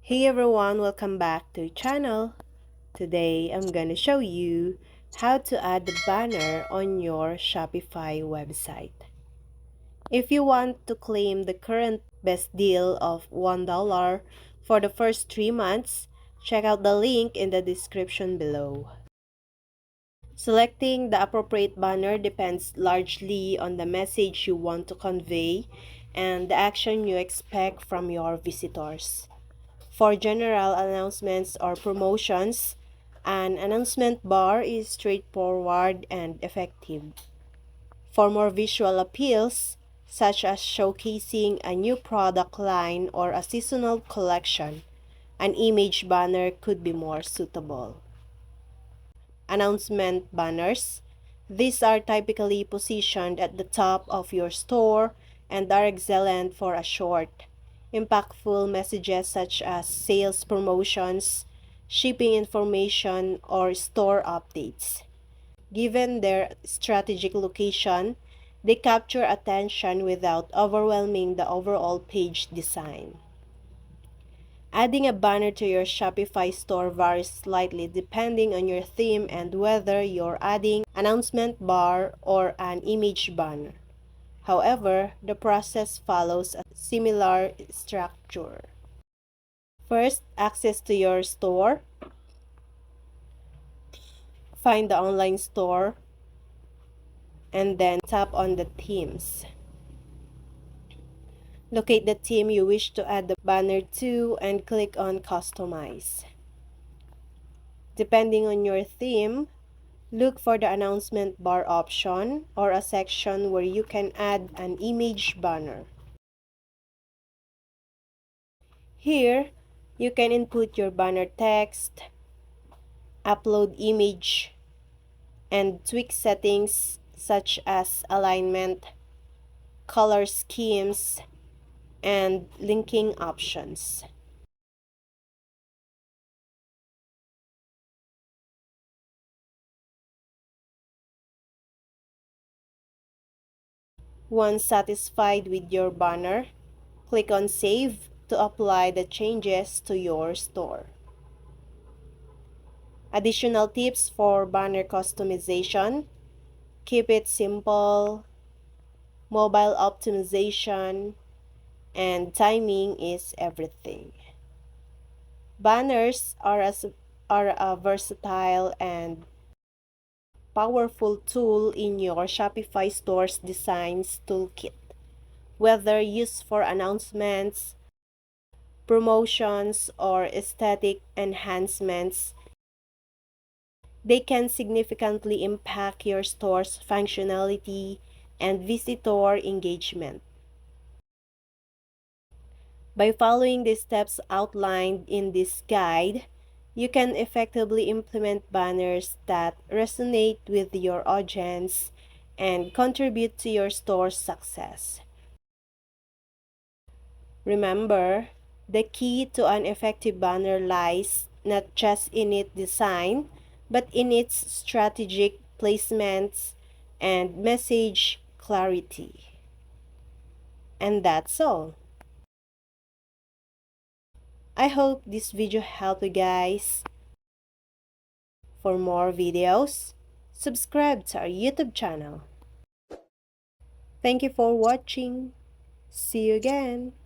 Hey everyone, welcome back to the channel. Today I'm gonna show you how to add the banner on your Shopify website. If you want to claim the current best deal of $1 for the first 3 months, check out the link in the description below. Selecting the appropriate banner depends largely on the message you want to convey and the action you expect from your visitors. For general announcements or promotions, an announcement bar is straightforward and effective. For more visual appeals, such as showcasing a new product line or a seasonal collection, an image banner could be more suitable. Announcement banners. These are typically positioned at the top of your store and are excellent for a short, impactful messages such as sales promotions, shipping information, or store updates. Given their strategic location, they capture attention without overwhelming the overall page design. Adding a banner to your Shopify store varies slightly depending on your theme and whether you're adding an announcement bar or an image banner. However, the process follows a similar structure. First, access to your store. Find the online store and then tap on the themes. Locate the theme you wish to add the banner to and click on Customize. Depending on your theme, look for the announcement bar option or a section where you can add an image banner. Here, you can input your banner text, upload image, and tweak settings such as alignment, color schemes, and linking options. Once satisfied with your banner, click on Save to apply the changes to your store. Additional tips for banner customization: keep it simple, mobile optimization, and timing is everything. Banners are a versatile and powerful tool in your Shopify store's designs toolkit. Whether used for announcements, promotions, or aesthetic enhancements, they can significantly impact your store's functionality and visitor engagement. By following the steps outlined in this guide, you can effectively implement banners that resonate with your audience and contribute to your store's success. Remember, the key to an effective banner lies not just in its design, but in its strategic placements and message clarity. And that's all. I hope this video helped you guys. For more videos, subscribe to our YouTube channel. Thank you for watching. See you again.